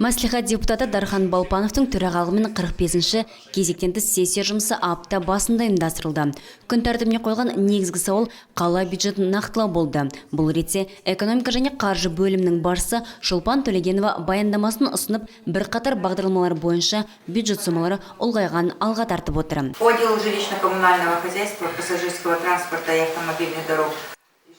Мәслихат депутаты Дархан Балпановтың төрағалығымен 45-ші кезектен тыс сессия жұмысы апта басында ұйымдастырылды. Күн тәртібіне қойған негізгі сауал қала бюджетін нақтылау болды. Бұл ретте экономика және қаржы бөлімінің басшысы Шолпан Төлегенова баяндамасын ұсынып, бірқатар бағдарламалар бойынша бюджет сомалары ұлғайғанын алға тартып отыр. По делу жилищно-коммунального хозяйства, пассажирского транспорта и автомобильных дорог.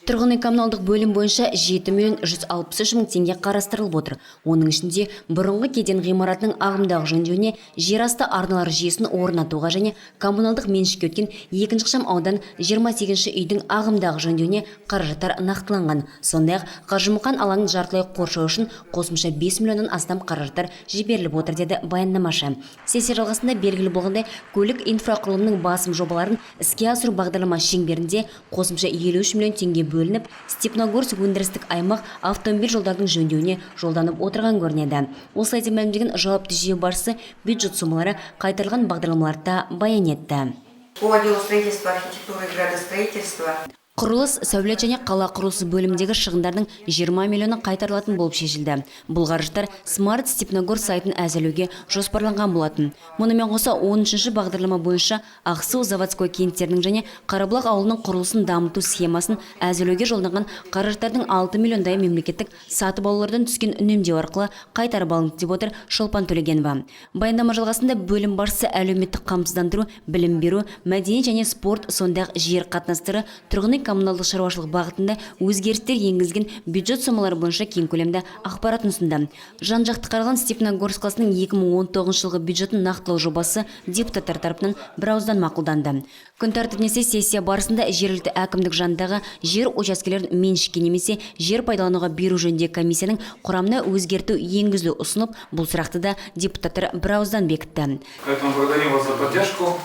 Тұрғын үй коммуналдық бөлім бойынша 7 миллион 163 мың теңге қарастырылып отыр. Оның ішінде бұрынғы кеден ғимаратының ағымдағы жөндеуіне, жер асты арналар жүйесін орнатуға және коммуналдық меншікке өткен екінші ықшам аудан 28-ші үйдің ағымдағы жөндеуіне қаражаттар нақтыланған. Сондай-ақ Қажымұқан алаңын жартылай қоршау үшін қосымша 5 миллионнан астам қаражаттар жіберіліп отыр, деді баяндамашы. Сессия жалғасында белгілі болғандай, көлік инфрақұрылымының басым жобаларын іске асыру бағдарлама шеңберінде қосымша 53 миллион теңге бөлініп, Степногорск өндірістік аймақ автомобиль жолдардың жөндеуіне жолданып отырған көрінеді. Осылайша мәлімдеген жауапты жүйе басшысы бюджет сомалары қайтарылған бағдарламаларда баян етті. По делу строительства, архитектуры и градостроительства. Құрылыс, сәулет және қала құрылысы бөлімдегі шығындардың 20 миллионы қайтарылатын болып шешілді. Бұл қаржылар Smart Степногорск сайтын әзірлеуге жоспарланған болатын. Мұнымен қоса 13-ші бағдарлама бойынша Ақсу заводской кенттерінің және Қарабұлақ ауылының құрылысын дамыту схемасын әзірлеуге жолданған қаражаттардың 6 миллиондай мемлекеттік сатып алулардан түскен үнемдеу арқылы қайтарып алынды, деп отыр Шолпан Төлегенова. Баяндама жалғасында бөлім басшысы әлеуметтік қамсыздандыру, білім беру, мәдениет және спорт, сондай-ақ жер қатынастары, тұрғын үй коммуналдық шаруашылық бағытында өзгерістер енгізген бюджет сомалары бойынша кең көлемді ақпаратын ұсынды. Жан-жақты қаралған Степногорск қаласының 2019 жылғы бюджетін нақтылау жобасы депутаттар тарапынан бірауыздан мақұлданды. Күн тәртібіне сессия барысында жергілікті әкімдік жанындағы жер учаскелерін меншікке немесе жер пайдалануға беру жөніндегі комиссияның құрамына өзгерту енгізілу ұсынып, бұл сұрақты да депутаттар бірауыздан бекітті. Поэтому благодарим вас за поддержку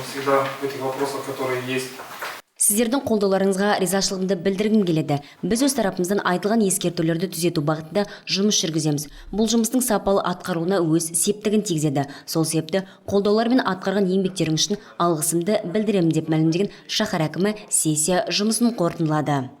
всегда в этих вопросах, которые есть. Сіздердің қолдауларыңызға ризашылығымды білдіргім келеді. Біз өз тарапымыздан айтылған ескертулерді түзету бағытында жұмыс жүргіземіз. Бұл жұмыстың сапалы атқаруына өз септігін тигізеді. Сол себепті қолдаулар мен атқарған еңбектерің үшін алғысымды білдіремін, деп мәлімдеген шаһар әкімі сессия жұмысын қорытындылады.